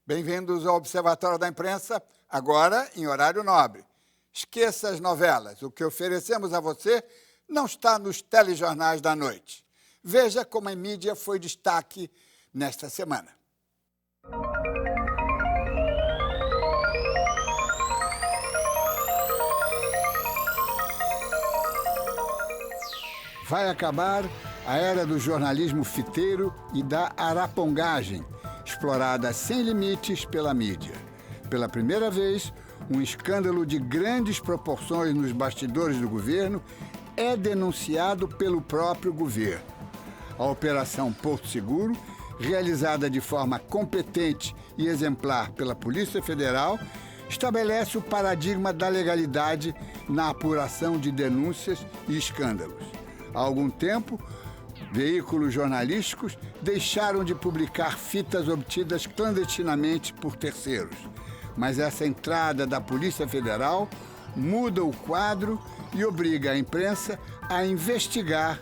Bem-vindos ao Observatório da Imprensa, agora em horário nobre. Esqueça as novelas. O que oferecemos a você não está nos telejornais da noite. Veja como a mídia foi destaque nesta semana. Vai acabar a era do jornalismo fiteiro e da arapongagem, explorada sem limites pela mídia. Pela primeira vez, um escândalo de grandes proporções nos bastidores do governo é denunciado pelo próprio governo. A Operação Porto Seguro, realizada de forma competente e exemplar pela Polícia Federal, estabelece o paradigma da legalidade na apuração de denúncias e escândalos. Há algum tempo, veículos jornalísticos deixaram de publicar fitas obtidas clandestinamente por terceiros. Mas essa entrada da Polícia Federal muda o quadro e obriga a imprensa a investigar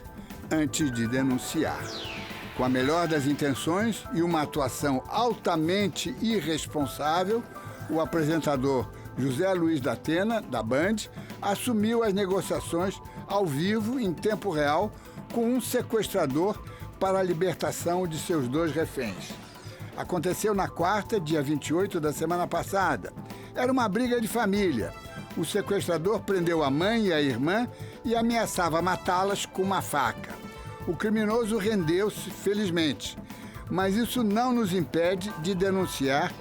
antes de denunciar. Com a melhor das intenções e uma atuação altamente irresponsável, o apresentador José Luiz da Atena, da Band, assumiu as negociações ao vivo, em tempo real, com um sequestrador para a libertação de seus 2 reféns. Aconteceu na quarta, dia 28 da semana passada. Era uma briga de família. O sequestrador prendeu a mãe e a irmã e ameaçava matá-las com uma faca. O criminoso rendeu-se, felizmente, mas isso não nos impede de denunciar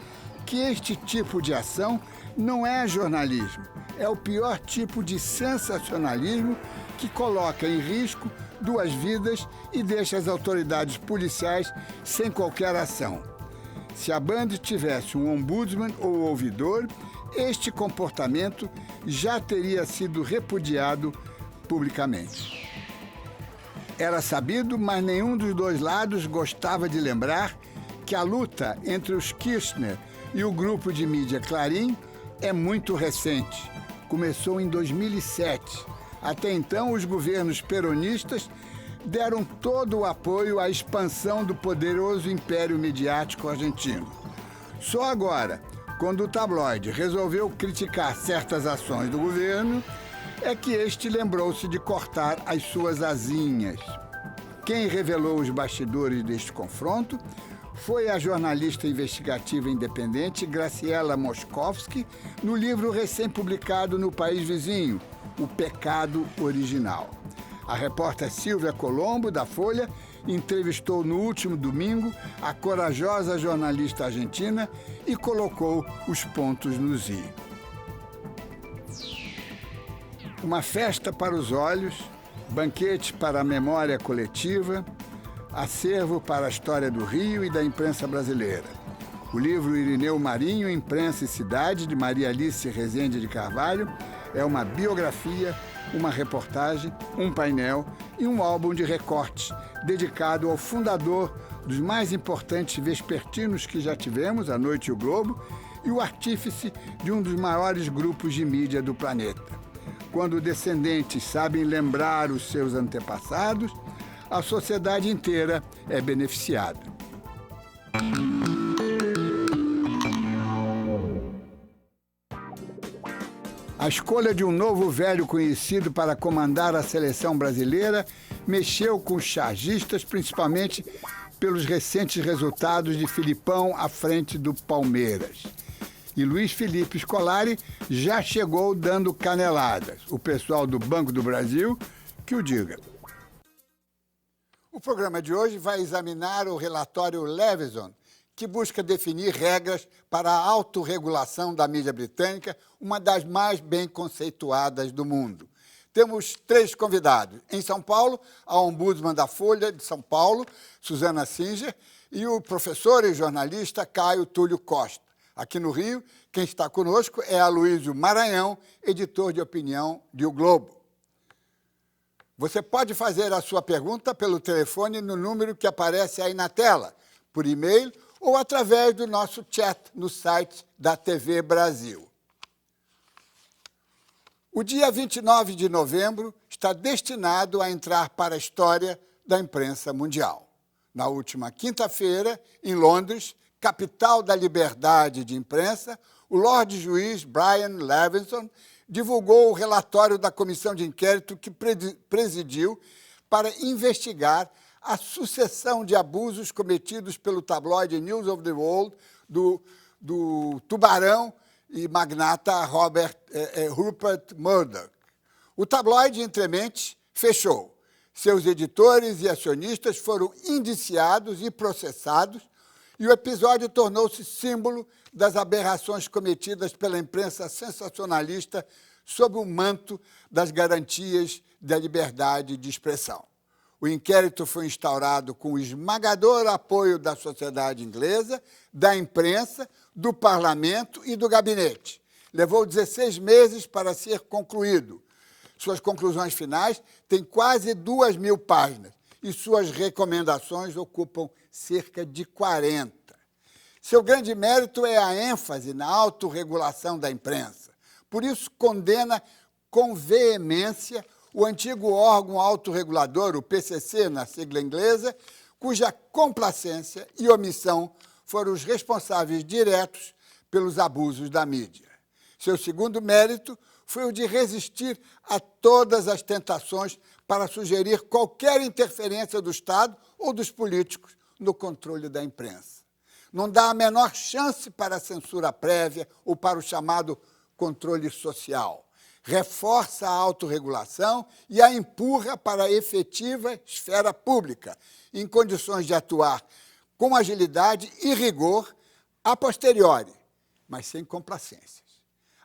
que este tipo de ação não é jornalismo. É o pior tipo de sensacionalismo que coloca em risco 2 vidas e deixa as autoridades policiais sem qualquer ação. Se a Band tivesse um ombudsman ou ouvidor, este comportamento já teria sido repudiado publicamente. Era sabido, mas nenhum dos 2 lados gostava de lembrar que a luta entre os Kirchner e o grupo de mídia Clarim é muito recente. Começou em 2007. Até então, os governos peronistas deram todo o apoio à expansão do poderoso império midiático argentino. Só agora, quando o tabloide resolveu criticar certas ações do governo, é que este lembrou-se de cortar as suas asinhas. Quem revelou os bastidores deste confronto foi a jornalista investigativa independente Graciela Moscovski, no livro recém-publicado no país vizinho, O Pecado Original. A repórter Silvia Colombo, da Folha, entrevistou no último domingo a corajosa jornalista argentina e colocou os pontos nos i. Uma festa para os olhos, banquete para a memória coletiva, acervo para a história do Rio e da imprensa brasileira. O livro Irineu Marinho, Imprensa e Cidade, de Maria Alice Rezende de Carvalho, é uma biografia, uma reportagem, um painel e um álbum de recortes dedicado ao fundador dos mais importantes vespertinos que já tivemos, A Noite e o Globo, e o artífice de um dos maiores grupos de mídia do planeta. Quando descendentes sabem lembrar os seus antepassados, a sociedade inteira é beneficiada. A escolha de um novo velho conhecido para comandar a seleção brasileira mexeu com os chargistas, principalmente pelos recentes resultados de Filipão à frente do Palmeiras. E Luiz Felipe Scolari já chegou dando caneladas. O pessoal do Banco do Brasil que o diga. O programa de hoje vai examinar o relatório Leveson, que busca definir regras para a autorregulação da mídia britânica, uma das mais bem conceituadas do mundo. Temos 3 convidados. Em São Paulo, a ombudsman da Folha de São Paulo, Susana Singer, e o professor e jornalista Caio Túlio Costa. Aqui no Rio, quem está conosco é Aloysio Maranhão, editor de opinião de O Globo. Você pode fazer a sua pergunta pelo telefone no número que aparece aí na tela, por e-mail ou através do nosso chat no site da TV Brasil. O dia 29 de novembro está destinado a entrar para a história da imprensa mundial. Na última quinta-feira, em Londres, capital da liberdade de imprensa, o Lorde Juiz Brian Leveson divulgou o relatório da comissão de inquérito que presidiu para investigar a sucessão de abusos cometidos pelo tabloide News of the World do tubarão e magnata Rupert Murdoch. O tabloide, entre mentes, fechou. Seus editores e acionistas foram indiciados e processados, e o episódio tornou-se símbolo das aberrações cometidas pela imprensa sensacionalista sob o manto das garantias da liberdade de expressão. O inquérito foi instaurado com o esmagador apoio da sociedade inglesa, da imprensa, do parlamento e do gabinete. Levou 16 meses para ser concluído. Suas conclusões finais têm quase 2.000 páginas e suas recomendações ocupam cerca de 40. Seu grande mérito é a ênfase na autorregulação da imprensa. Por isso, condena com veemência o antigo órgão autorregulador, o PCC, na sigla inglesa, cuja complacência e omissão foram os responsáveis diretos pelos abusos da mídia. Seu segundo mérito foi o de resistir a todas as tentações para sugerir qualquer interferência do Estado ou dos políticos no controle da imprensa. Não dá a menor chance para a censura prévia ou para o chamado controle social. Reforça a autorregulação e a empurra para a efetiva esfera pública, em condições de atuar com agilidade e rigor a posteriori, mas sem complacências.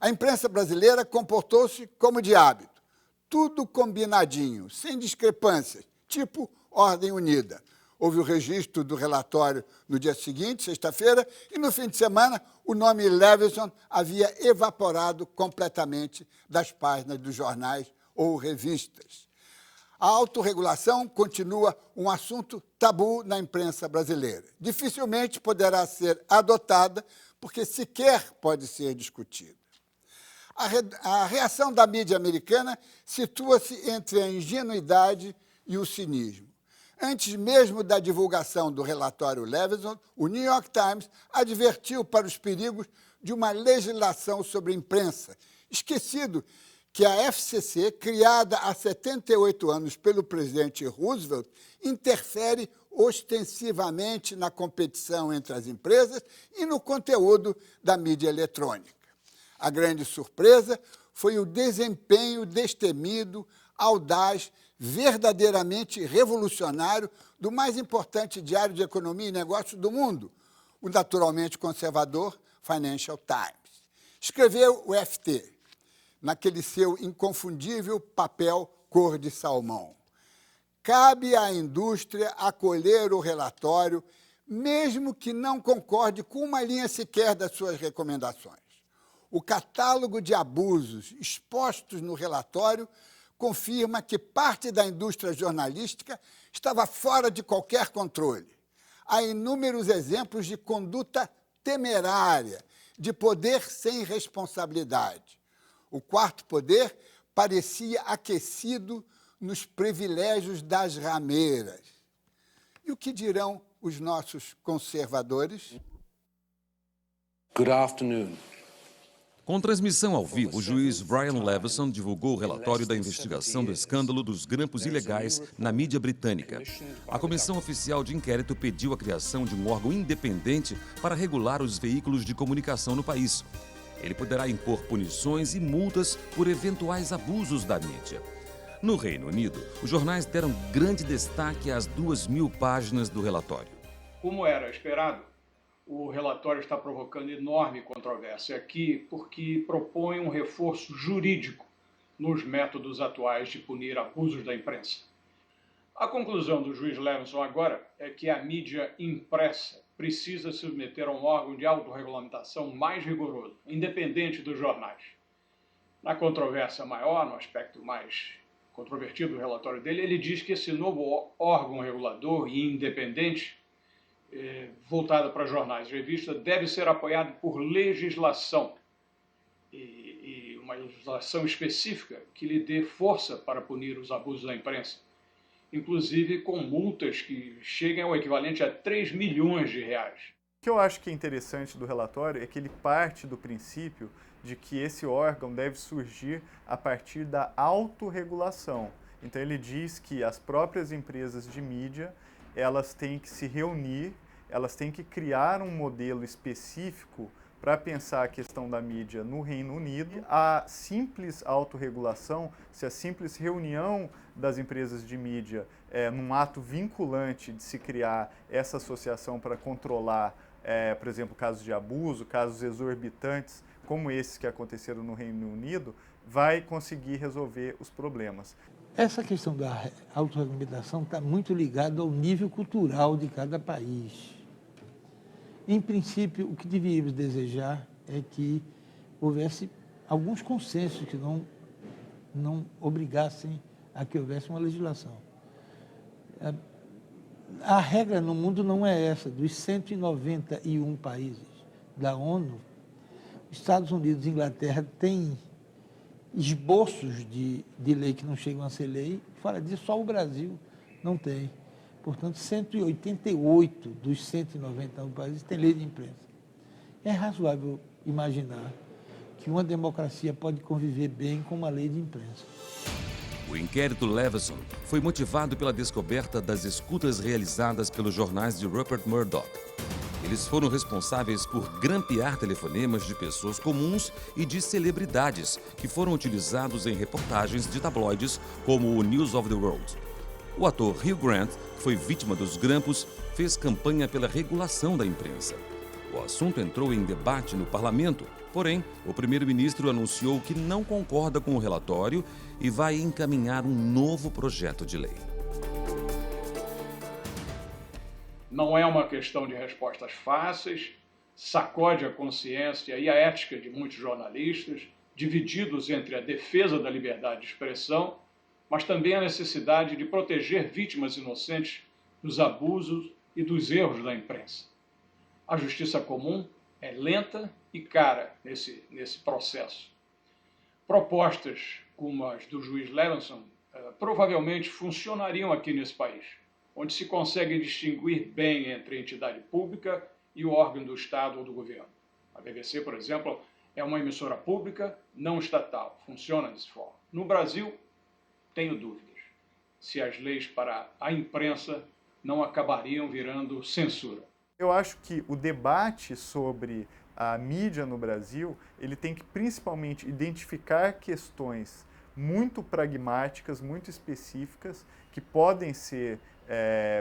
A imprensa brasileira comportou-se como de hábito, tudo combinadinho, sem discrepâncias, tipo ordem unida. Houve o registro do relatório no dia seguinte, sexta-feira, e no fim de semana o nome Leveson havia evaporado completamente das páginas dos jornais ou revistas. A autorregulação continua um assunto tabu na imprensa brasileira. Dificilmente poderá ser adotada, porque sequer pode ser discutida. A reação da mídia americana situa-se entre a ingenuidade e o cinismo. Antes mesmo da divulgação do relatório Leveson, o New York Times advertiu para os perigos de uma legislação sobre imprensa, esquecido que a FCC, criada há 78 anos pelo presidente Roosevelt, interfere ostensivamente na competição entre as empresas e no conteúdo da mídia eletrônica. A grande surpresa foi o desempenho destemido, audaz, verdadeiramente revolucionário do mais importante diário de economia e negócios do mundo, o naturalmente conservador Financial Times. Escreveu o FT, naquele seu inconfundível papel cor de salmão. Cabe à indústria acolher o relatório, mesmo que não concorde com uma linha sequer das suas recomendações. O catálogo de abusos expostos no relatório confirma que parte da indústria jornalística estava fora de qualquer controle. Há inúmeros exemplos de conduta temerária, de poder sem responsabilidade. O quarto poder parecia aquecido nos privilégios das rameiras. E o que dirão os nossos conservadores? Good afternoon. Com transmissão ao vivo, o juiz Brian Leveson divulgou o relatório da investigação do escândalo dos grampos ilegais na mídia britânica. A Comissão Oficial de Inquérito pediu a criação de um órgão independente para regular os veículos de comunicação no país. Ele poderá impor punições e multas por eventuais abusos da mídia. No Reino Unido, os jornais deram grande destaque às 2.000 páginas do relatório. Como era esperado, o relatório está provocando enorme controvérsia aqui porque propõe um reforço jurídico nos métodos atuais de punir abusos da imprensa. A conclusão do juiz Leveson agora é que a mídia impressa precisa se submeter a um órgão de autorregulamentação mais rigoroso, independente dos jornais. Na controvérsia maior, no aspecto mais controvertido do relatório dele, ele diz que esse novo órgão regulador e independente voltada para jornais e revistas deve ser apoiado por legislação. E uma legislação específica que lhe dê força para punir os abusos da imprensa, inclusive com multas que cheguem ao equivalente a 3 milhões de reais. O que eu acho que é interessante do relatório é que ele parte do princípio de que esse órgão deve surgir a partir da autorregulação. Então ele diz que as próprias empresas de mídia, elas têm que se reunir, elas têm que criar um modelo específico para pensar a questão da mídia no Reino Unido. A simples autorregulação, se a simples reunião das empresas de mídia num ato vinculante de se criar essa associação para controlar, por exemplo, casos de abuso, casos exorbitantes, como esses que aconteceram no Reino Unido, vai conseguir resolver os problemas. Essa questão da autorregulação está muito ligada ao nível cultural de cada país. Em princípio, o que deveríamos desejar é que houvesse alguns consensos que não obrigassem a que houvesse uma legislação. A regra no mundo não é essa. Dos 191 países da ONU, Estados Unidos e Inglaterra têm esboços de lei que não chegam a ser lei. Fora disso, só o Brasil não tem. Portanto, 188 dos 191 países têm lei de imprensa. É razoável imaginar que uma democracia pode conviver bem com uma lei de imprensa. O inquérito Leveson foi motivado pela descoberta das escutas realizadas pelos jornais de Rupert Murdoch. Eles foram responsáveis por grampear telefonemas de pessoas comuns e de celebridades que foram utilizados em reportagens de tabloides como o News of the World. O ator Hugh Grant, que foi vítima dos grampos, fez campanha pela regulação da imprensa. O assunto entrou em debate no parlamento, porém, o primeiro-ministro anunciou que não concorda com o relatório e vai encaminhar um novo projeto de lei. Não é uma questão de respostas fáceis, sacode a consciência e a ética de muitos jornalistas, divididos entre a defesa da liberdade de expressão, mas também a necessidade de proteger vítimas inocentes dos abusos e dos erros da imprensa. A justiça comum é lenta e cara nesse processo. Propostas como as do juiz Leveson provavelmente funcionariam aqui nesse país, onde se consegue distinguir bem entre a entidade pública e o órgão do Estado ou do governo. A BBC, por exemplo, é uma emissora pública não estatal, funciona dessa forma. No Brasil, tenho dúvidas se as leis para a imprensa não acabariam virando censura. Eu acho que o debate sobre a mídia no Brasil, ele tem que principalmente identificar questões muito pragmáticas, muito específicas, que podem ser,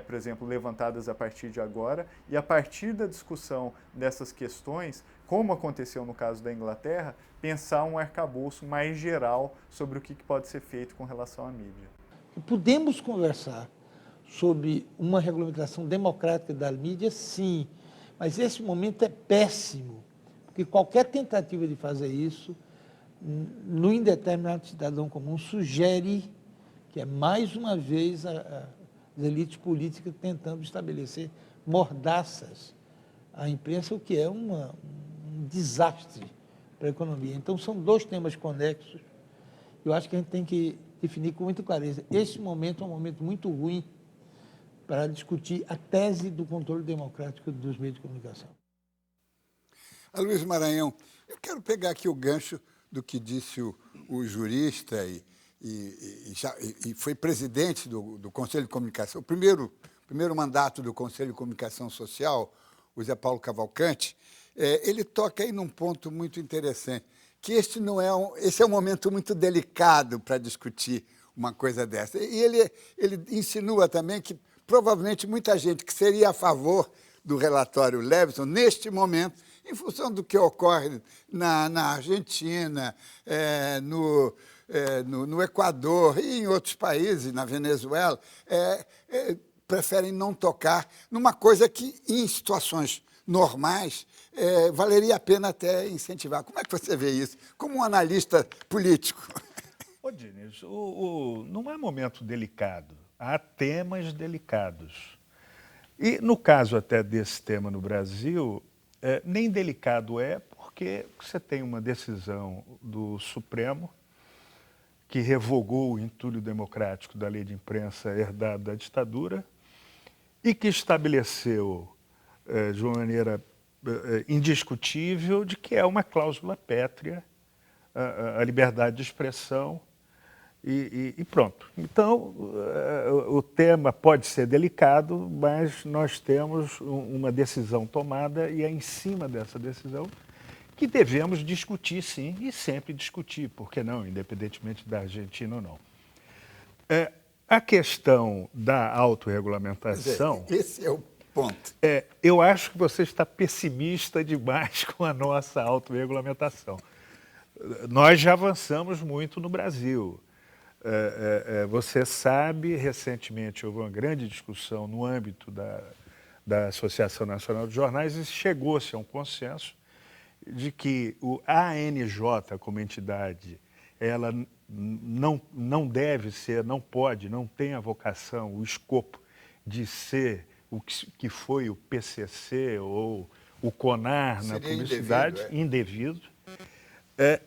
por exemplo, levantadas a partir de agora, e a partir da discussão dessas questões, como aconteceu no caso da Inglaterra, pensar um arcabouço mais geral sobre o que pode ser feito com relação à mídia. Podemos conversar sobre uma regulamentação democrática da mídia, sim, mas esse momento é péssimo, porque qualquer tentativa de fazer isso, no indeterminado cidadão comum, sugere que é mais uma vez as elites políticas tentando estabelecer mordaças à imprensa, o que é um desastre para a economia. Então, são dois temas conexos. Eu acho que a gente tem que definir com muita clareza. Esse momento é um momento muito ruim para discutir a tese do controle democrático dos meios de comunicação. Aloysio Maranhão, eu quero pegar aqui o gancho do que disse o jurista e foi presidente do Conselho de Comunicação, o primeiro mandato do Conselho de Comunicação Social, o Zé Paulo Cavalcante. Ele toca aí num ponto muito interessante, que esse é um momento muito delicado para discutir uma coisa dessa. E ele insinua também que provavelmente muita gente que seria a favor do relatório Leveson, neste momento, em função do que ocorre na Argentina, no Equador e em outros países, na Venezuela, preferem não tocar numa coisa que, em situações normais, valeria a pena até incentivar. Como é que você vê isso, como um analista político? Ô, Diniz, não é momento delicado, há temas delicados. E, no caso até desse tema no Brasil, nem delicado é, porque você tem uma decisão do Supremo que revogou o entulho democrático da lei de imprensa herdada da ditadura e que estabeleceu, de uma maneira indiscutível, de que é uma cláusula pétrea a liberdade de expressão e pronto. Então, o tema pode ser delicado, mas nós temos uma decisão tomada e é em cima dessa decisão que devemos discutir, sim, e sempre discutir, por que não, independentemente da Argentina ou não. A questão da autorregulamentação... Esse é o ponto. Eu acho que você está pessimista demais com a nossa autorregulamentação. Nós já avançamos muito no Brasil. Você sabe, recentemente houve uma grande discussão no âmbito da Associação Nacional de Jornais e chegou-se a um consenso de que o ANJ, como entidade, ela não deve ser, não pode, não tem a vocação, o escopo de ser o que foi o PCC ou o CONAR na publicidade, indevido.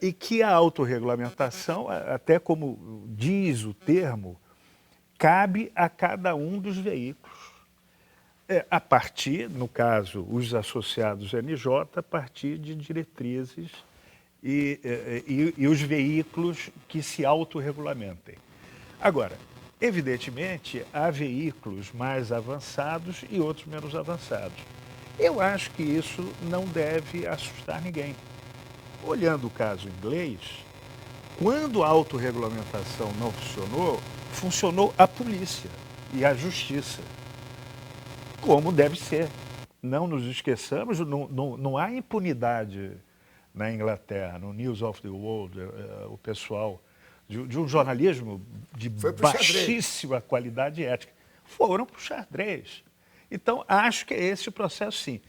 E que a autorregulamentação, até como diz o termo, cabe a cada um dos veículos. A partir, no caso, os associados NJ, a partir de diretrizes e os veículos que se autorregulamentem. Agora, evidentemente, há veículos mais avançados e outros menos avançados. Eu acho que isso não deve assustar ninguém. Olhando o caso inglês, quando a autorregulamentação não funcionou, funcionou a polícia e a justiça, como deve ser. Não nos esqueçamos, não há impunidade na Inglaterra, no News of the World, o pessoal de um jornalismo de baixíssima qualidade ética. Foram para o xadrez. Então, acho que é esse o processo, sim.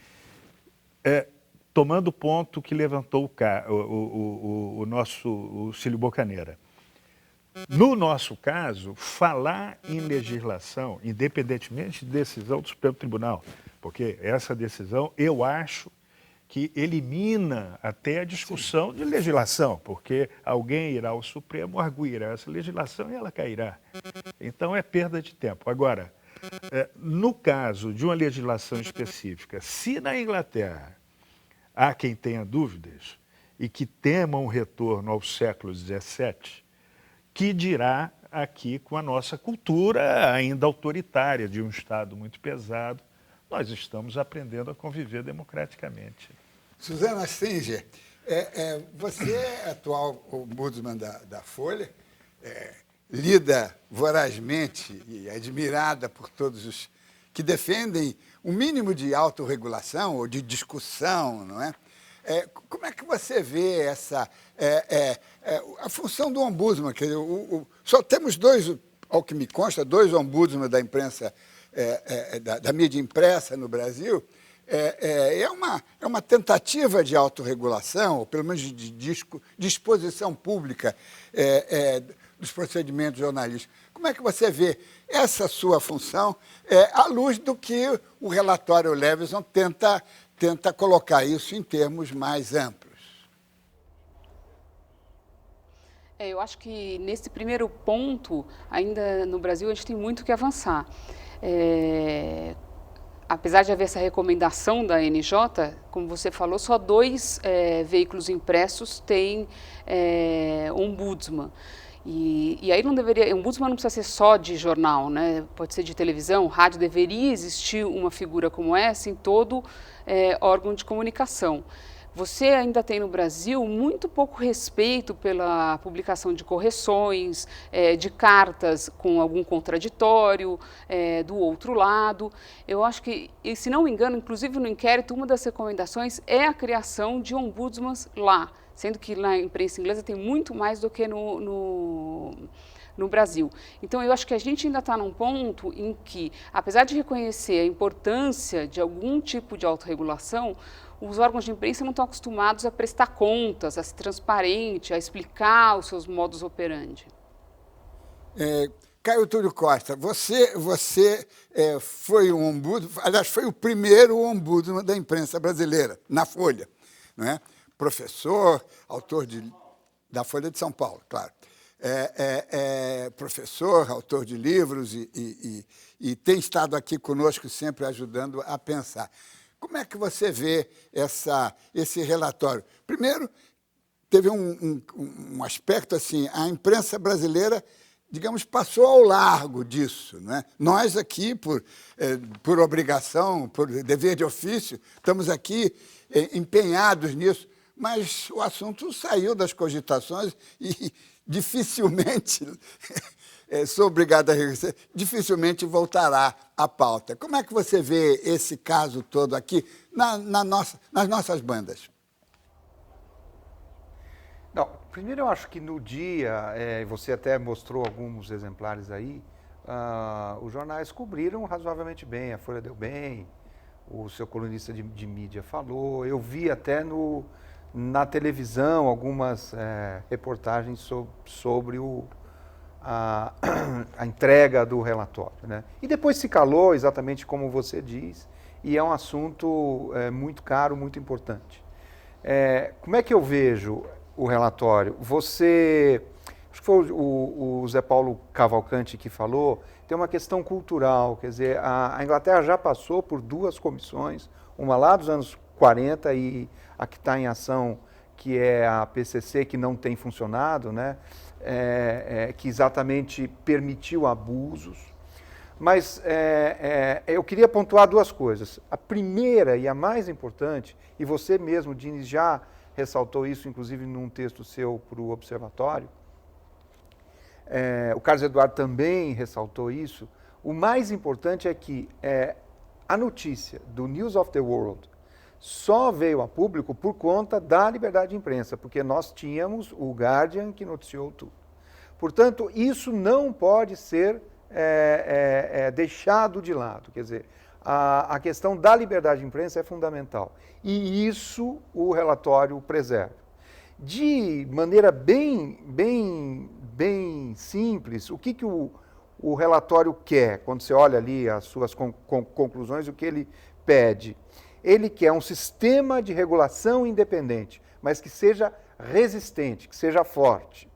Tomando o ponto que levantou o nosso Cílio Bocaneira. No nosso caso, falar em legislação, independentemente de decisão do Supremo Tribunal, porque essa decisão, eu acho que elimina até a discussão de legislação, porque alguém irá ao Supremo, arguirá essa legislação e ela cairá. Então, é perda de tempo. Agora, no caso de uma legislação específica, se na Inglaterra há quem tenha dúvidas e que tema um retorno ao século XVII, que dirá aqui com a nossa cultura ainda autoritária de um Estado muito pesado, nós estamos aprendendo a conviver democraticamente. Suzana Singer, você é atual ombudsman da Folha, lida vorazmente e admirada por todos os que defendem um mínimo de autorregulação ou de discussão, não é? Como é que você vê a função do ombudsman? Quer dizer, só temos dois, ao que me consta, dois ombudsman da imprensa, da mídia impressa no Brasil. É uma tentativa de autorregulação, ou pelo menos de disposição pública dos procedimentos jornalísticos. Como é que você vê essa sua função à luz do que o relatório Leveson tenta colocar isso em termos mais amplos? Eu acho que nesse primeiro ponto, ainda no Brasil, a gente tem muito que avançar. Apesar de haver essa recomendação da NJ, como você falou, só 2 veículos impressos têm ombudsman. E aí não deveria, ombudsman não precisa ser só de jornal, né? Pode ser de televisão, rádio, deveria existir uma figura como essa em todo órgão de comunicação. Você ainda tem no Brasil muito pouco respeito pela publicação de correções, de cartas com algum contraditório do outro lado. Eu acho que, e se não me engano, inclusive no inquérito, uma das recomendações é a criação de ombudsmans lá, sendo que na imprensa inglesa tem muito mais do que no Brasil. Então, eu acho que a gente ainda está num ponto em que, apesar de reconhecer a importância de algum tipo de autorregulação, os órgãos de imprensa não estão acostumados a prestar contas, a ser transparente, a explicar os seus modus operandi. Caio Túlio Costa, você foi um ombudsman, aliás, foi o primeiro ombudsman da imprensa brasileira, na Folha, não é? professor, autor da Folha de São Paulo, claro. Professor, autor de livros e tem estado aqui conosco sempre ajudando a pensar. Como é que você vê esse relatório? Primeiro, teve um aspecto assim, a imprensa brasileira, digamos, passou ao largo disso, né? Nós aqui, por obrigação, por dever de ofício, estamos aqui empenhados nisso, mas o assunto saiu das cogitações e dificilmente, sou obrigado a reconhecer, dificilmente voltará à pauta. Como é que você vê esse caso todo aqui nas nossas bandas? Não, primeiro eu acho que no dia, você até mostrou alguns exemplares aí, os jornais cobriram razoavelmente bem, a Folha deu bem, o seu colunista de mídia falou, eu vi até na televisão algumas reportagens sobre a entrega do relatório, né? E depois se calou, exatamente como você diz, e é um assunto muito caro, muito importante. Como é que eu vejo o relatório? Acho que foi o Zé Paulo Cavalcanti que falou, tem uma questão cultural, quer dizer, a Inglaterra já passou por 2 comissões, uma lá dos anos 40 e a que está em ação, que é a PCC, que não tem funcionado, né? Que exatamente permitiu abusos. Mas eu queria pontuar 2 coisas. A primeira e a mais importante, e você mesmo, Diniz, já ressaltou isso, inclusive num texto seu para o Observatório, o Carlos Eduardo também ressaltou isso, o mais importante é que a notícia do News of the World só veio a público por conta da liberdade de imprensa, porque nós tínhamos o Guardian que noticiou tudo. Portanto, isso não pode ser deixado de lado. Quer dizer, a questão da liberdade de imprensa é fundamental. E isso o relatório preserva. De maneira bem simples, o que o relatório quer? Quando você olha ali as suas conclusões, o que ele pede? Ele quer um sistema de regulação independente, mas que seja resistente, que seja forte.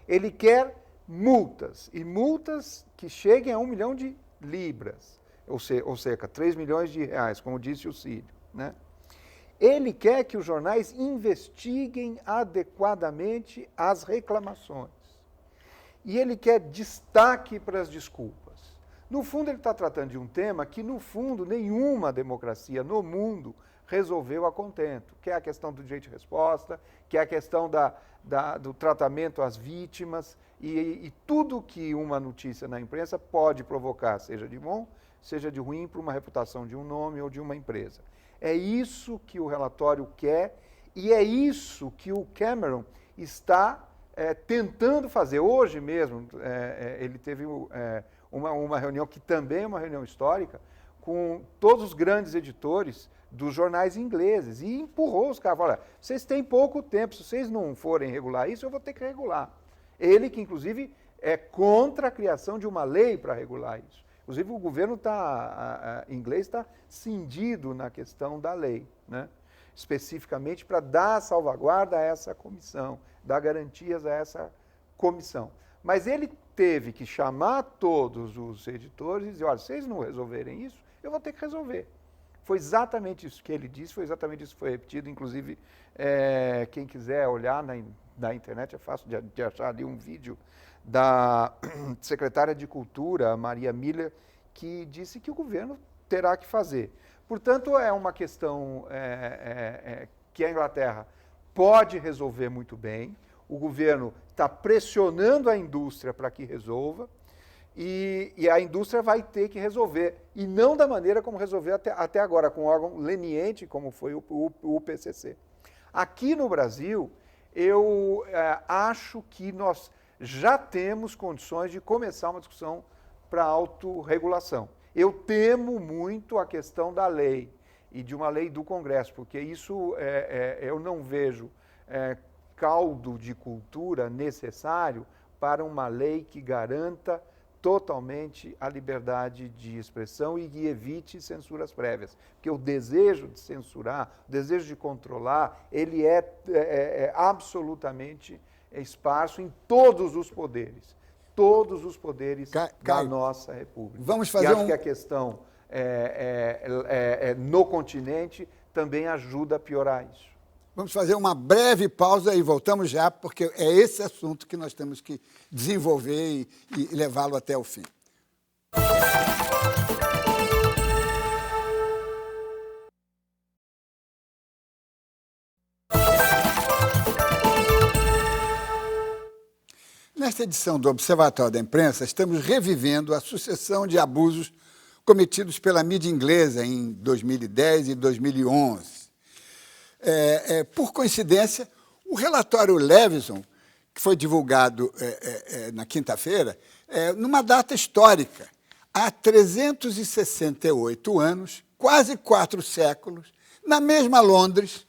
Ele quer multas, e multas que cheguem a 1 milhão de libras, ou seja, 3 milhões de reais, como disse o Cídio, né? Ele quer que os jornais investiguem adequadamente as reclamações. E ele quer destaque para as desculpas. No fundo, ele está tratando de um tema que, no fundo, nenhuma democracia no mundo resolveu a contento, que é a questão do direito de resposta, que é a questão do tratamento às vítimas e tudo que uma notícia na imprensa pode provocar, seja de bom, seja de ruim, para uma reputação de um nome ou de uma empresa. É isso que o relatório quer e é isso que o Cameron está tentando fazer. Hoje mesmo, ele teve uma reunião que também é uma reunião histórica, com todos os grandes editores dos jornais ingleses, e empurrou os caras, olha, vocês têm pouco tempo, se vocês não forem regular isso, eu vou ter que regular. Ele que, inclusive, é contra a criação de uma lei para regular isso. Inclusive, o governo inglês está cindido na questão da lei, né? Especificamente para dar salvaguarda a essa comissão, dar garantias a essa comissão. Mas ele teve que chamar todos os editores e dizer, olha, se vocês não resolverem isso, eu vou ter que resolver. Foi exatamente isso que ele disse, foi exatamente isso que foi repetido. Inclusive, quem quiser olhar na internet, é fácil de achar ali um vídeo da secretária de Cultura, Maria Miller, que disse que o governo terá que fazer. Portanto, é uma questão que a Inglaterra pode resolver muito bem. O governo está pressionando a indústria para que resolva, e a indústria vai ter que resolver, e não da maneira como resolveu até agora, com um órgão leniente, como foi o PCC. Aqui no Brasil, eu acho que nós já temos condições de começar uma discussão para autorregulação. Eu temo muito a questão da lei, e de uma lei do Congresso, porque isso eu não vejo caldo de cultura necessário para uma lei que garanta totalmente a liberdade de expressão e que evite censuras prévias. Porque o desejo de censurar, o desejo de controlar, ele é absolutamente esparso em todos os poderes. Todos os poderes da nossa República. Vamos fazer e acho que a questão no continente também ajuda a piorar isso. Vamos fazer uma breve pausa e voltamos já, porque é esse assunto que nós temos que desenvolver e levá-lo até o fim. Nesta edição do Observatório da Imprensa, estamos revivendo a sucessão de abusos cometidos pela mídia inglesa em 2010 e 2011. Por coincidência, o relatório Leveson, que foi divulgado na quinta-feira, numa data histórica. Há 368 anos, quase 4 séculos, na mesma Londres,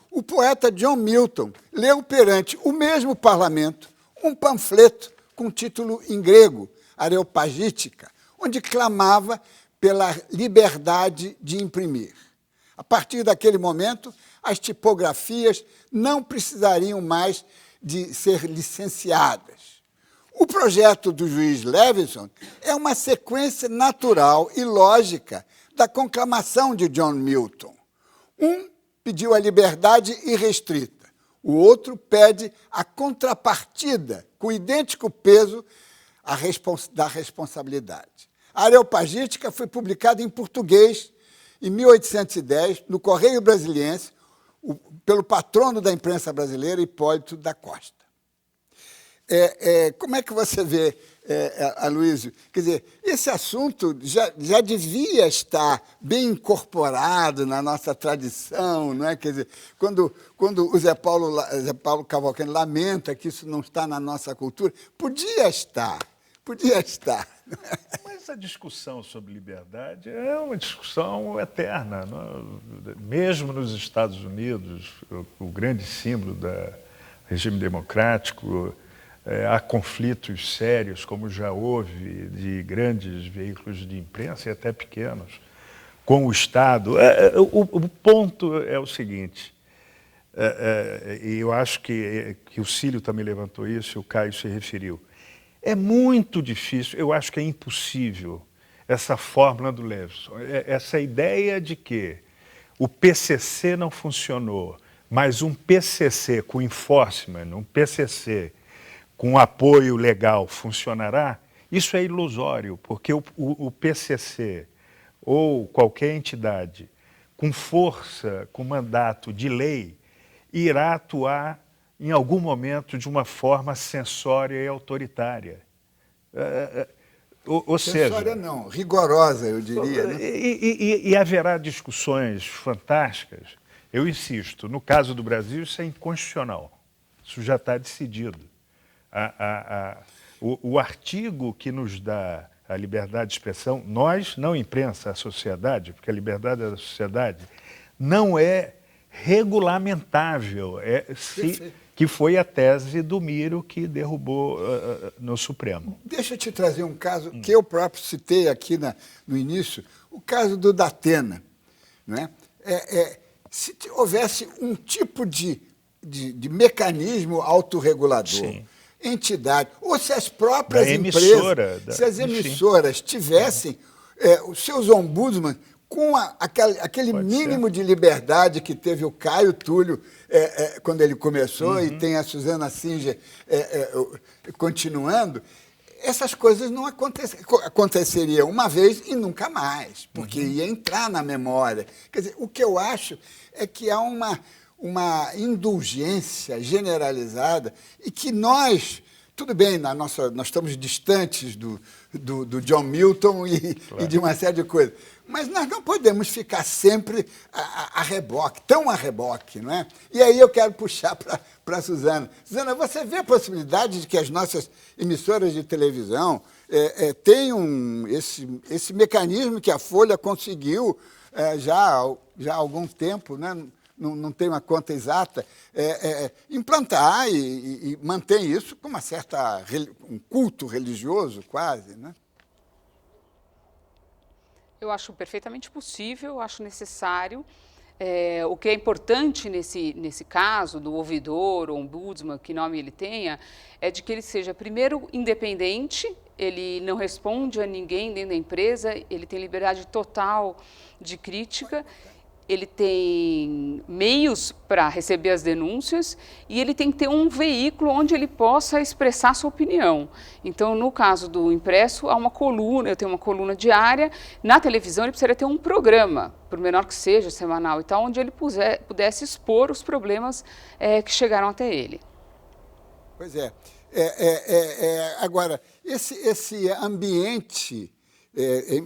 o poeta John Milton leu perante o mesmo parlamento um panfleto com título em grego, Areopagítica, onde clamava pela liberdade de imprimir. A partir daquele momento, as tipografias não precisariam mais de ser licenciadas. O projeto do juiz Leveson é uma sequência natural e lógica da conclamação de John Milton. Um pediu a liberdade irrestrita, o outro pede a contrapartida, com idêntico peso da responsabilidade. A Areopagítica foi publicada em português em 1810, no Correio Brasiliense, pelo patrono da imprensa brasileira, Hipólito da Costa. Como é que você vê, Aloysio? Quer dizer, esse assunto já devia estar bem incorporado na nossa tradição, não é? Quer dizer, quando o Zé Paulo Cavalcante lamenta que isso não está na nossa cultura, podia estar. Mas a discussão sobre liberdade é uma discussão eterna. Mesmo nos Estados Unidos, o grande símbolo do regime democrático, há conflitos sérios, como já houve, de grandes veículos de imprensa e até pequenos, com o Estado. O ponto é o seguinte, e eu acho que o Cílio também levantou isso, e o Caio se referiu. É muito difícil, eu acho que é impossível, essa fórmula do Leveson, essa ideia de que o PCC não funcionou, mas um PCC com enforcement, um PCC com apoio legal funcionará, isso é ilusório, porque o PCC ou qualquer entidade com força, com mandato de lei, irá atuar em algum momento de uma forma censória e autoritária. Ou censória seja, não, rigorosa, eu diria. Né? E haverá discussões fantásticas. Eu insisto, no caso do Brasil, isso é inconstitucional. Isso já está decidido. O artigo que nos dá a liberdade de expressão, nós, não a imprensa, a sociedade, porque a liberdade da sociedade não é regulamentável, que foi a tese do Miro que derrubou no Supremo. Deixa eu te trazer um caso que eu próprio citei aqui no início, o caso do Datena. Não é? Se houvesse um tipo de mecanismo autorregulador, sim, entidade, ou se as próprias empresas, se as emissoras tivessem os seus ombudsman com aquele mínimo de liberdade que teve o Caio Túlio quando ele começou, e tem a Suzana Singer continuando, essas coisas não aconteceriam uma vez e nunca mais, porque ia entrar na memória. Quer dizer, o que eu acho é que há uma indulgência generalizada e que nós, tudo bem, nós estamos distantes do John Milton e de uma série de coisas, mas nós não podemos ficar sempre a reboque, tão a reboque, não é? E aí eu quero puxar para a Suzana. Suzana, você vê a possibilidade de que as nossas emissoras de televisão tenham esse mecanismo que a Folha conseguiu já há algum tempo, né? Não tem uma conta exata, implantar e mantém isso com um culto religioso quase, né? Eu acho perfeitamente possível, acho necessário. O que é importante nesse caso do ouvidor ou ombudsman, que nome ele tenha, é de que ele seja, primeiro, independente, ele não responde a ninguém dentro da empresa, ele tem liberdade total de crítica, ele tem meios para receber as denúncias e ele tem que ter um veículo onde ele possa expressar sua opinião. Então, no caso do impresso, há uma coluna, eu tenho uma coluna diária, na televisão ele precisaria ter um programa, por menor que seja, semanal e tal, onde ele pudesse expor os problemas que chegaram até ele. Pois é. Agora, esse ambiente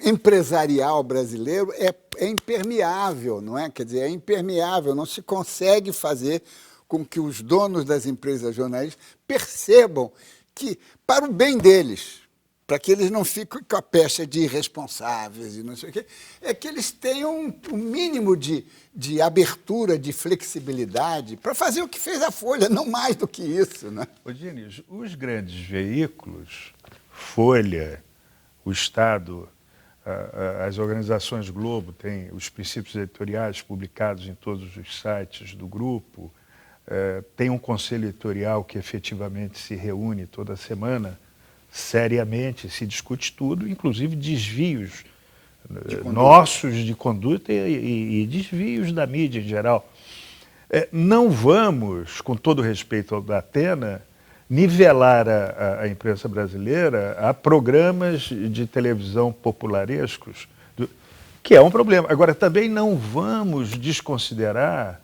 empresarial brasileiro é impermeável, não é? Quer dizer, é impermeável, não se consegue fazer com que os donos das empresas jornalísticas percebam que, para o bem deles, para que eles não fiquem com a pecha de irresponsáveis e não sei o quê, é que eles tenham um mínimo de abertura, de flexibilidade para fazer o que fez a Folha, não mais do que isso, né? Ô, Diniz, os grandes veículos, Folha, o Estado, as organizações Globo têm os princípios editoriais publicados em todos os sites do grupo, tem um conselho editorial que efetivamente se reúne toda semana, seriamente, se discute tudo, inclusive desvios nossos de conduta e desvios da mídia em geral. Não vamos, com todo respeito ao da Atena, nivelar a imprensa brasileira a programas de televisão popularescos, que é um problema. Agora, também não vamos desconsiderar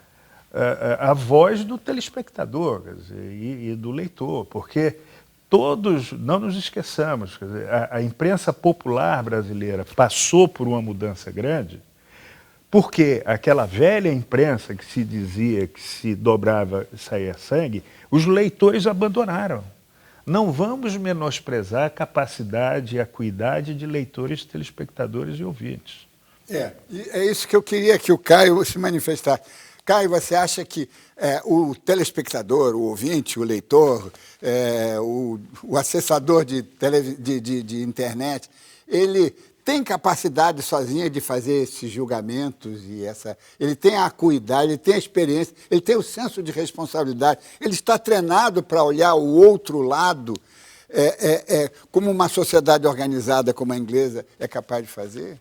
a voz do telespectador, quer dizer, e do leitor, porque todos, não nos esqueçamos, quer dizer, a imprensa popular brasileira passou por uma mudança grande, porque aquela velha imprensa que se dizia que se dobrava e saía sangue, os leitores abandonaram. Não vamos menosprezar a capacidade e a acuidade de leitores, telespectadores e ouvintes. É isso que eu queria que o Caio se manifestasse. Caio, você acha que o telespectador, o ouvinte, o leitor, o acessador de internet, ele tem capacidade sozinha de fazer esses julgamentos ele tem a acuidade, ele tem a experiência, ele tem o senso de responsabilidade, ele está treinado para olhar o outro lado, como uma sociedade organizada como a inglesa é capaz de fazer?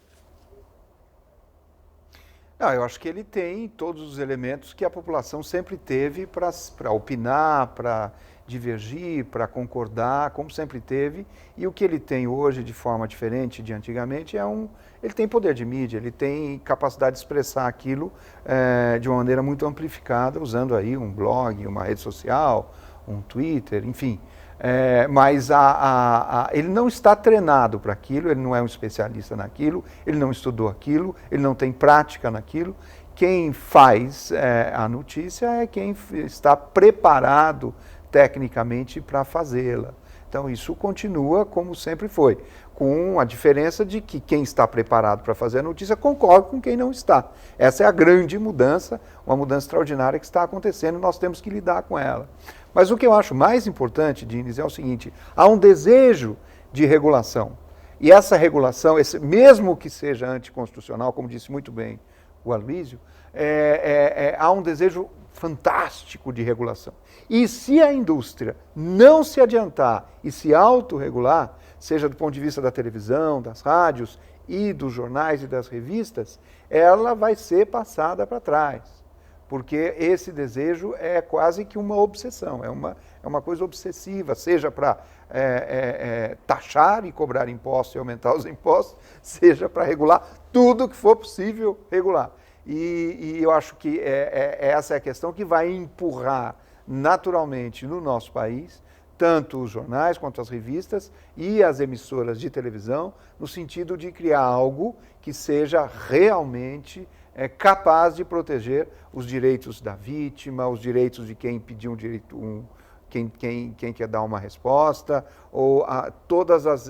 Não, eu acho que ele tem todos os elementos que a população sempre teve para opinar, para divergir, para concordar, como sempre teve, e o que ele tem hoje de forma diferente de antigamente ele tem poder de mídia, ele tem capacidade de expressar aquilo de uma maneira muito amplificada, usando aí um blog, uma rede social, um Twitter, enfim. Mas ele não está treinado para aquilo, ele não é um especialista naquilo, ele não estudou aquilo, ele não tem prática naquilo. Quem faz a notícia é quem está preparado tecnicamente para fazê-la. Então isso continua como sempre foi, com a diferença de que quem está preparado para fazer a notícia concorda com quem não está. Essa é a grande mudança, uma mudança extraordinária que está acontecendo e nós temos que lidar com ela. Mas o que eu acho mais importante, Diniz, é o seguinte: há um desejo de regulação. E essa regulação, mesmo que seja anticonstitucional, como disse muito bem o Aloysio, há um desejo fantástico de regulação. E se a indústria não se adiantar e se autorregular, seja do ponto de vista da televisão, das rádios e dos jornais e das revistas, ela vai ser passada para trás. Porque esse desejo é quase que uma obsessão, é uma coisa obsessiva, seja para taxar e cobrar impostos e aumentar os impostos, seja para regular tudo que for possível regular. E eu acho que essa é a questão que vai empurrar naturalmente no nosso país, tanto os jornais quanto as revistas e as emissoras de televisão, no sentido de criar algo que seja realmente capaz de proteger os direitos da vítima, os direitos de quem pediu quem quer dar uma resposta, ou todas as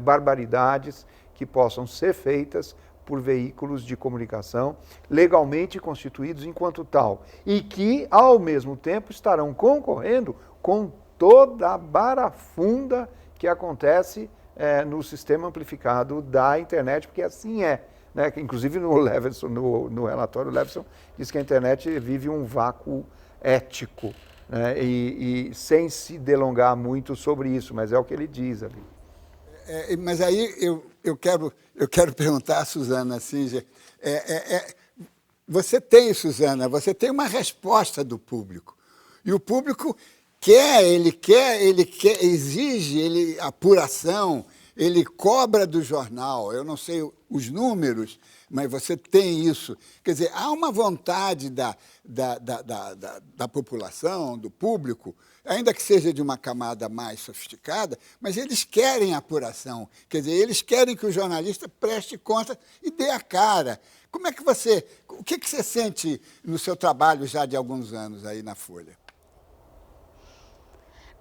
barbaridades que possam ser feitas por veículos de comunicação legalmente constituídos enquanto tal, e que, ao mesmo tempo, estarão concorrendo com toda a barafunda que acontece no sistema amplificado da internet, porque assim é. Né? Inclusive no Leveson, no relatório, o Leveson diz que a internet vive um vácuo ético, né? E sem se delongar muito sobre isso, mas é o que ele diz ali. Mas aí eu quero perguntar a Suzana Singer, você tem, Suzana, você tem uma resposta do público, e o público ele quer, exige apuração, ele cobra do jornal, eu não sei os números, mas você tem isso. Quer dizer, há uma vontade da população, do público, ainda que seja de uma camada mais sofisticada, mas eles querem apuração. Quer dizer, eles querem que o jornalista preste conta e dê a cara. Como é que o que você sente no seu trabalho já de alguns anos aí na Folha?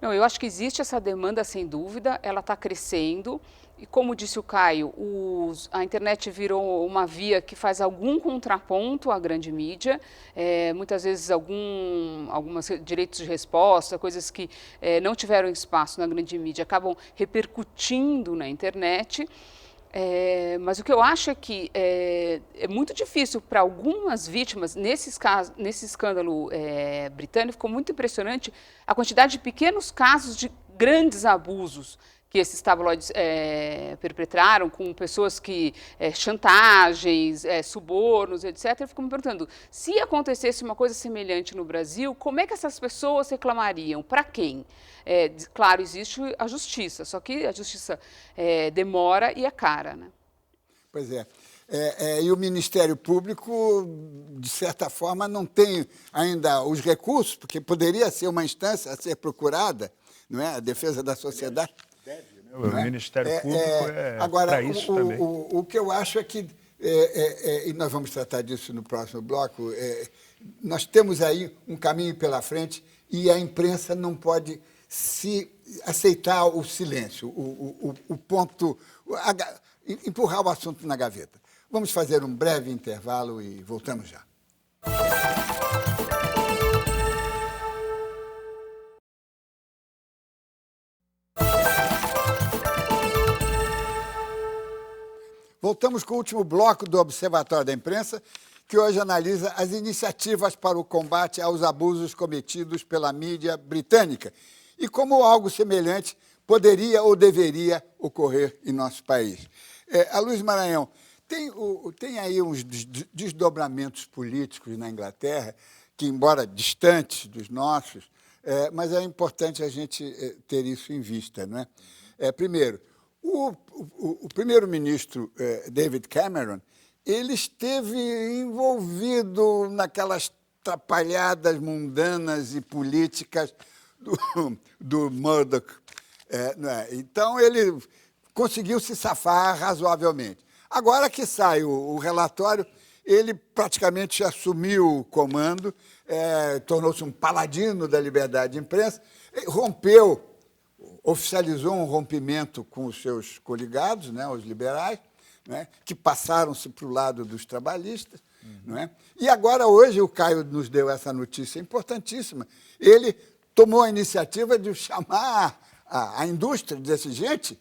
Não, eu acho que existe essa demanda, sem dúvida, ela está crescendo. E como disse o Caio, a internet virou uma via que faz algum contraponto à grande mídia, muitas vezes alguns direitos de resposta, coisas que não tiveram espaço na grande mídia, acabam repercutindo na internet. Mas o que eu acho é que é muito difícil para algumas vítimas, nesse escândalo britânico, ficou muito impressionante a quantidade de pequenos casos de grandes abusos que esses tabloides perpetraram com pessoas que, chantagens, subornos, etc. Eu fico me perguntando, se acontecesse uma coisa semelhante no Brasil, como é que essas pessoas reclamariam? Para quem? Claro, existe a justiça, só que a justiça demora e é cara, né? Pois é. E o Ministério Público, de certa forma, não tem ainda os recursos, porque poderia ser uma instância a ser procurada, não é? A defesa da sociedade. O Ministério Público para isso também. O que eu acho é que, e nós vamos tratar disso no próximo bloco, nós temos aí um caminho pela frente e a imprensa não pode aceitar o silêncio, empurrar o assunto na gaveta. Vamos fazer um breve intervalo e voltamos já. Voltamos com o último bloco do Observatório da Imprensa, que hoje analisa as iniciativas para o combate aos abusos cometidos pela mídia britânica e como algo semelhante poderia ou deveria ocorrer em nosso país. Aloysio Maranhão, tem aí uns desdobramentos políticos na Inglaterra, que, embora distantes dos nossos, mas é importante a gente ter isso em vista, não é? Primeiro, o primeiro-ministro David Cameron, ele esteve envolvido naquelas atrapalhadas mundanas e políticas do Murdoch. Então, ele conseguiu se safar razoavelmente. Agora que sai o relatório, ele praticamente assumiu o comando, tornou-se um paladino da liberdade de imprensa, oficializou um rompimento com os seus coligados, né, os liberais, né, que passaram-se para o lado dos trabalhistas. Né? E agora, hoje, o Caio nos deu essa notícia importantíssima. Ele tomou a iniciativa de chamar a indústria, dizer assim, gente,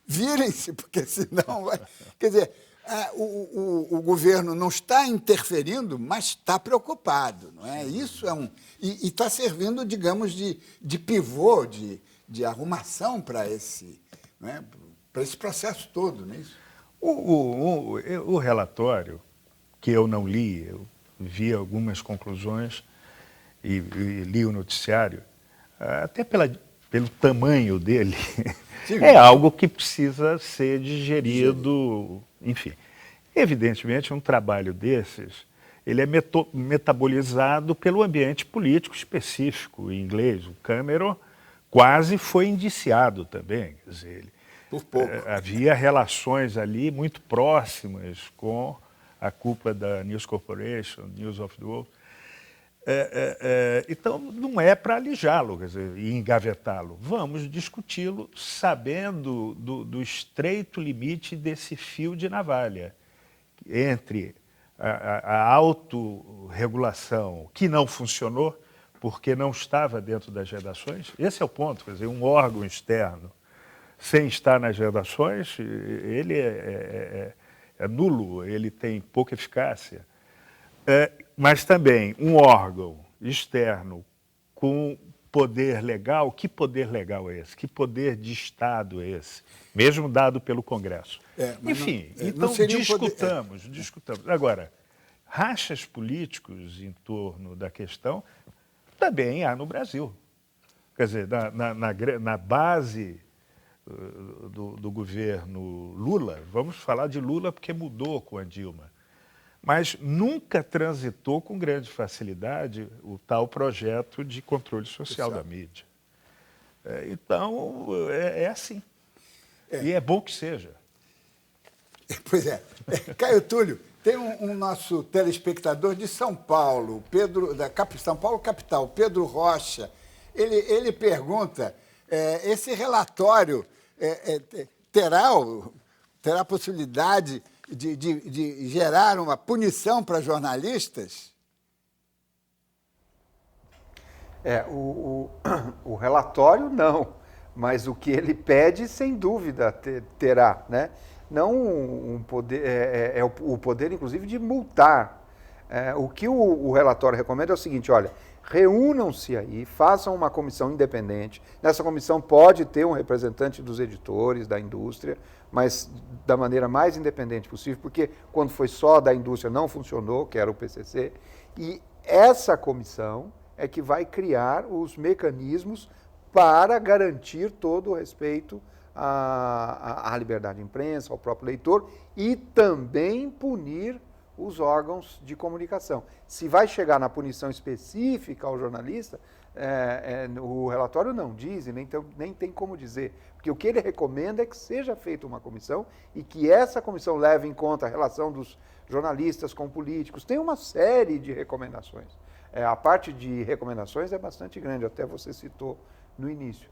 virem-se, porque senão vai... Quer dizer, o governo não está interferindo, mas está preocupado. Não é? Isso e está servindo, digamos, de pivô, de arrumação para esse processo todo, não é isso? O relatório, que eu não li, eu vi algumas conclusões e li o noticiário, até pelo tamanho dele, é algo que precisa ser digerido, enfim. Evidentemente, um trabalho desses, ele é metabolizado pelo ambiente político específico em inglês. O Cameron quase foi indiciado também, quer dizer, ele, por pouco. Havia relações ali muito próximas com a cúpula da News Corporation, News of the World. Então, não é para alijá-lo, quer dizer, e engavetá-lo. Vamos discuti-lo sabendo do estreito limite desse fio de navalha entre a autorregulação, que não funcionou, porque não estava dentro das redações. Esse é o ponto, quer dizer, um órgão externo sem estar nas redações, ele é nulo, ele tem pouca eficácia. Mas também um órgão externo com poder legal, que poder legal é esse? Que poder de Estado é esse? Mesmo dado pelo Congresso. Enfim, então discutamos. Agora, rachas políticos em torno da questão também há no Brasil. Quer dizer, na base do governo Lula, vamos falar de Lula porque mudou com a Dilma, mas nunca transitou com grande facilidade o tal projeto de controle social da mídia. Então, é assim. E é bom que seja. Pois é. Caio Túlio, tem um nosso telespectador de São Paulo, São Paulo capital, Pedro Rocha. Ele pergunta, esse relatório terá possibilidade de gerar uma punição para jornalistas? O relatório não, mas o que ele pede, sem dúvida, terá, né? Não um poder, o poder, inclusive, de multar. O que o relatório recomenda é o seguinte, olha, reúnam-se aí, façam uma comissão independente. Nessa comissão pode ter um representante dos editores, da indústria, mas da maneira mais independente possível, porque quando foi só da indústria não funcionou, que era o PCC, e essa comissão é que vai criar os mecanismos para garantir todo o respeito à liberdade de imprensa, ao próprio leitor, e também punir os órgãos de comunicação. Se vai chegar na punição específica ao jornalista, o relatório não diz, e nem tem como dizer, porque o que ele recomenda é que seja feita uma comissão e que essa comissão leve em conta a relação dos jornalistas com políticos. Tem uma série de recomendações. A parte de recomendações é bastante grande, até você citou no início.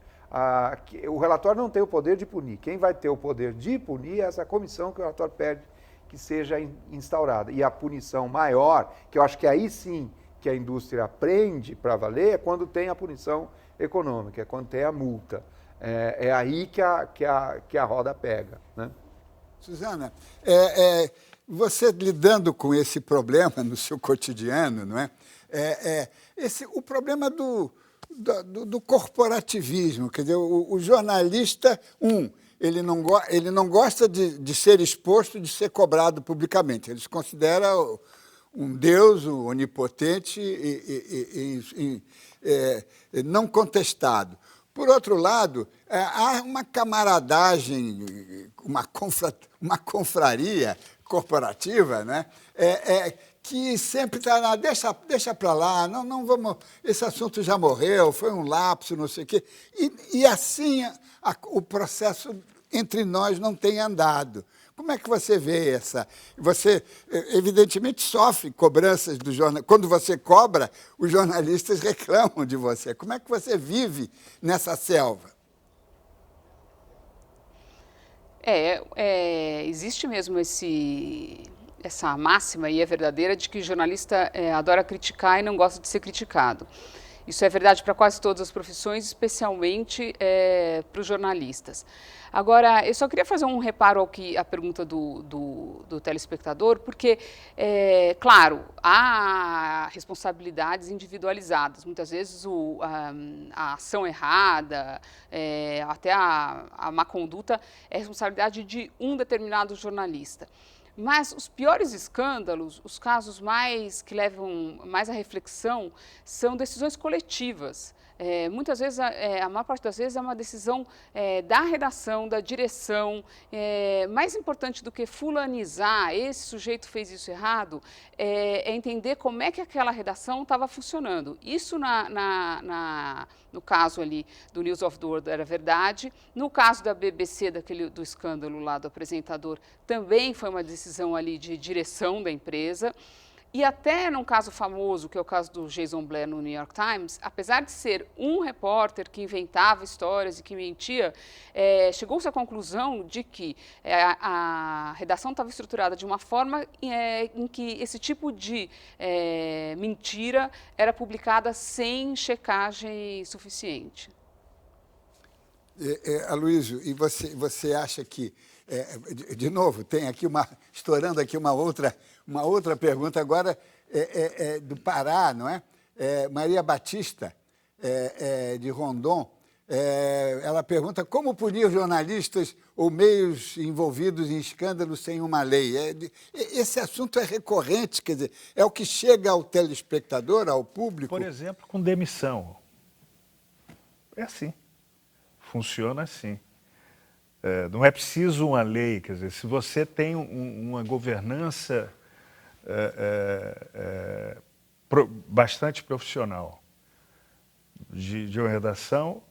O relatório não tem o poder de punir. Quem vai ter o poder de punir é essa comissão que o relatório pede que seja instaurada. E a punição maior, que eu acho que aí sim que a indústria aprende para valer, é quando tem a punição econômica, é quando tem a multa. É aí que a roda pega, né? Suzana, você lidando com esse problema no seu cotidiano, não é? O problema do corporativismo, quer dizer, o jornalista, ele não gosta de ser exposto, de ser cobrado publicamente. Ele se considera um deus onipotente e não contestado. Por outro lado, há uma camaradagem, uma confraria corporativa, né? Que sempre está, deixa para lá, não vamos, esse assunto já morreu, foi um lapso, não sei o quê. E assim o processo entre nós não tem andado. Como é que você vê essa? Você, evidentemente, sofre cobranças do jornal. Quando você cobra, os jornalistas reclamam de você. Como é que você vive nessa selva? Existe mesmo essa máxima, e é verdadeira, de que o jornalista adora criticar e não gosta de ser criticado. Isso é verdade para quase todas as profissões, especialmente para os jornalistas. Agora, eu só queria fazer um reparo à pergunta do telespectador, porque, claro, há responsabilidades individualizadas. Muitas vezes a ação errada, até a má conduta, é responsabilidade de um determinado jornalista. Mas os piores escândalos, os casos que levam mais à reflexão, são decisões coletivas. Muitas vezes, a maior parte das vezes, é uma decisão da redação, da direção. Mais importante do que fulanizar, esse sujeito fez isso errado, é entender como é que aquela redação estava funcionando. Isso no caso ali do News of the World era verdade. No caso da BBC, do escândalo lá do apresentador, também foi uma decisão ali de direção da empresa. E até num caso famoso, que é o caso do Jason Blair no New York Times, apesar de ser um repórter que inventava histórias e que mentia, chegou-se à conclusão de que a redação estava estruturada de uma forma em que esse tipo de mentira era publicada sem checagem suficiente. Aloysio, e você acha que, de novo, tem aqui estourando aqui uma outra pergunta agora do Pará, não é? Maria Batista, de Rondon, ela pergunta como punir jornalistas ou meios envolvidos em escândalos sem uma lei. Esse assunto é recorrente, quer dizer, é o que chega ao telespectador, ao público. Por exemplo, com demissão. É assim. Funciona assim. Não é preciso uma lei, quer dizer, se você tem uma governança bastante profissional de uma redação,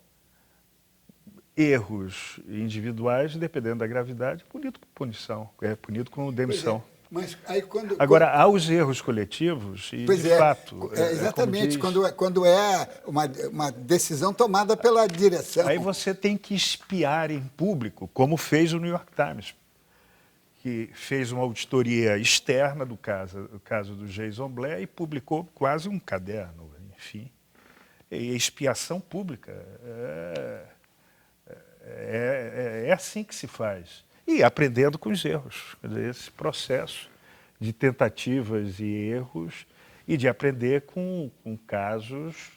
erros individuais, dependendo da gravidade, punido com punição, punido com demissão. Mas aí Agora, há os erros coletivos e, de fato... exatamente, quando é uma decisão tomada pela direção. Aí você tem que espiar em público, como fez o New York Times, que fez uma auditoria externa do caso do Jason Blair e publicou quase um caderno, enfim. E expiação pública é assim que se faz. E aprendendo com os erros. Quer dizer, esse processo de tentativas e erros e de aprender com casos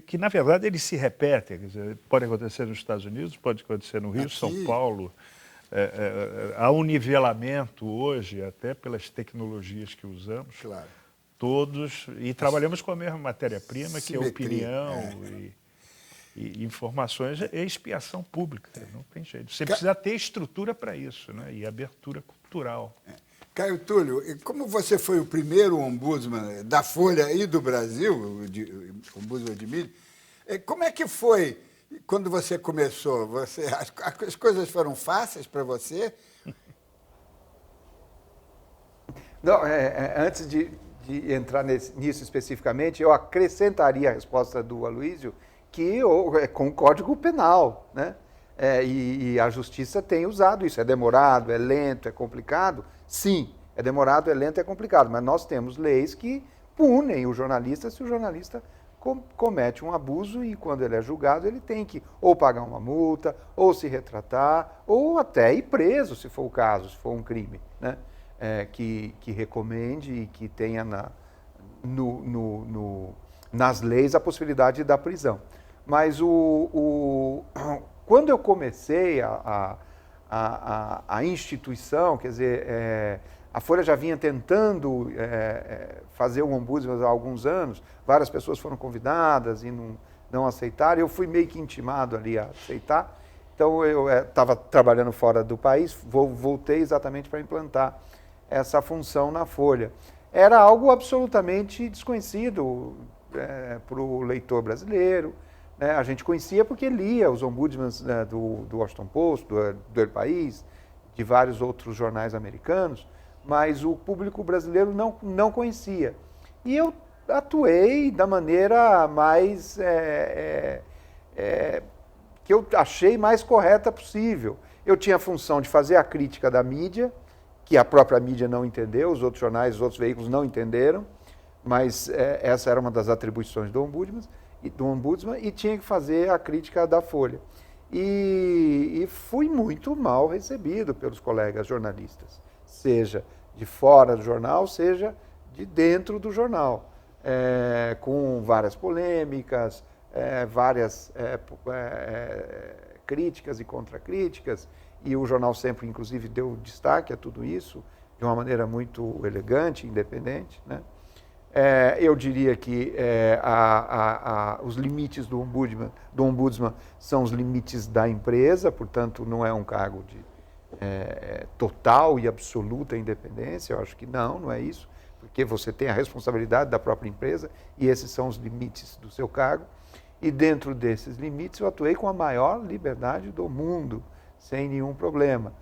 que, na verdade, eles se repetem. Quer dizer, pode acontecer nos Estados Unidos, pode acontecer no Rio, São Paulo. Há um nivelamento hoje, até pelas tecnologias que usamos. Claro. Todos, e trabalhamos com a mesma matéria-prima, que é opinião e informações, é expiação pública, não tem jeito. Você precisa ter estrutura para isso, né? E abertura cultural. Caio Túlio, como você foi o primeiro ombudsman da Folha e do Brasil, ombudsman de mídia, como é que foi quando você começou? As coisas foram fáceis para você? Não, antes de entrar nisso especificamente, eu acrescentaria a resposta do Aloysio que é com o Código Penal, né? E a Justiça tem usado isso. É demorado, é lento, é complicado? Sim, é demorado, é lento, é complicado, mas nós temos leis que punem o jornalista se o jornalista comete um abuso e quando ele é julgado ele tem que ou pagar uma multa, ou se retratar, ou até ir preso, se for o caso, se for um crime, né? Que recomende e que tenha nas leis a possibilidade da prisão. Mas quando eu comecei a instituição, quer dizer, a Folha já vinha tentando fazer um ombudsman há alguns anos, várias pessoas foram convidadas e não aceitaram, eu fui meio que intimado ali a aceitar, então eu estava trabalhando fora do país, voltei exatamente para implantar essa função na Folha. Era algo absolutamente desconhecido para o leitor brasileiro, né? A gente conhecia porque lia os ombudsmans do Washington Post, do El País, de vários outros jornais americanos, mas o público brasileiro não conhecia. E eu atuei da maneira mais que eu achei mais correta possível. Eu tinha a função de fazer a crítica da mídia, que a própria mídia não entendeu, os outros jornais, os outros veículos não entenderam, mas essa era uma das atribuições do ombudsman e tinha que fazer a crítica da Folha. E fui muito mal recebido pelos colegas jornalistas, seja de fora do jornal, seja de dentro do jornal, com várias polêmicas, várias críticas e contracríticas, e o jornal sempre, inclusive, deu destaque a tudo isso de uma maneira muito elegante, independente, né? Eu diria que os limites do ombudsman são os limites da empresa, portanto, não é um cargo de total e absoluta independência. Eu acho que não é isso, porque você tem a responsabilidade da própria empresa e esses são os limites do seu cargo. E dentro desses limites eu atuei com a maior liberdade do mundo, sem nenhum problema.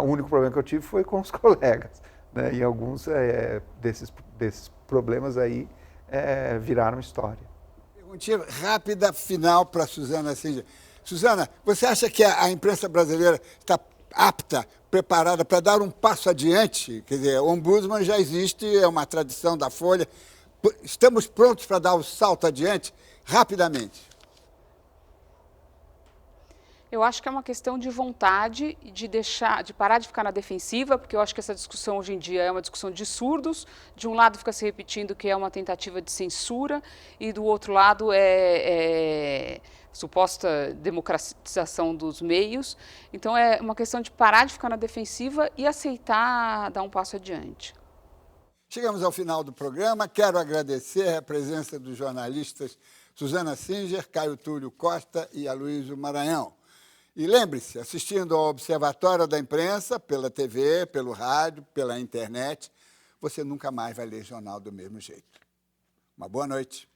O único problema que eu tive foi com os colegas, né? E alguns desses problemas aí viraram história. Perguntinha rápida, final para a Suzana Singer. Suzana, você acha que a imprensa brasileira está apta, preparada para dar um passo adiante? Quer dizer, o ombudsman já existe, é uma tradição da Folha. Estamos prontos para dar o salto adiante? Rapidamente. Eu acho que é uma questão de vontade de parar de ficar na defensiva, porque eu acho que essa discussão hoje em dia é uma discussão de surdos. De um lado fica se repetindo que é uma tentativa de censura e do outro lado é suposta democratização dos meios. Então é uma questão de parar de ficar na defensiva e aceitar dar um passo adiante. Chegamos ao final do programa. Quero agradecer a presença dos jornalistas Suzana Singer, Caio Túlio Costa e Aloysio Maranhão. E lembre-se, assistindo ao Observatório da Imprensa, pela TV, pelo rádio, pela internet, você nunca mais vai ler jornal do mesmo jeito. Uma boa noite.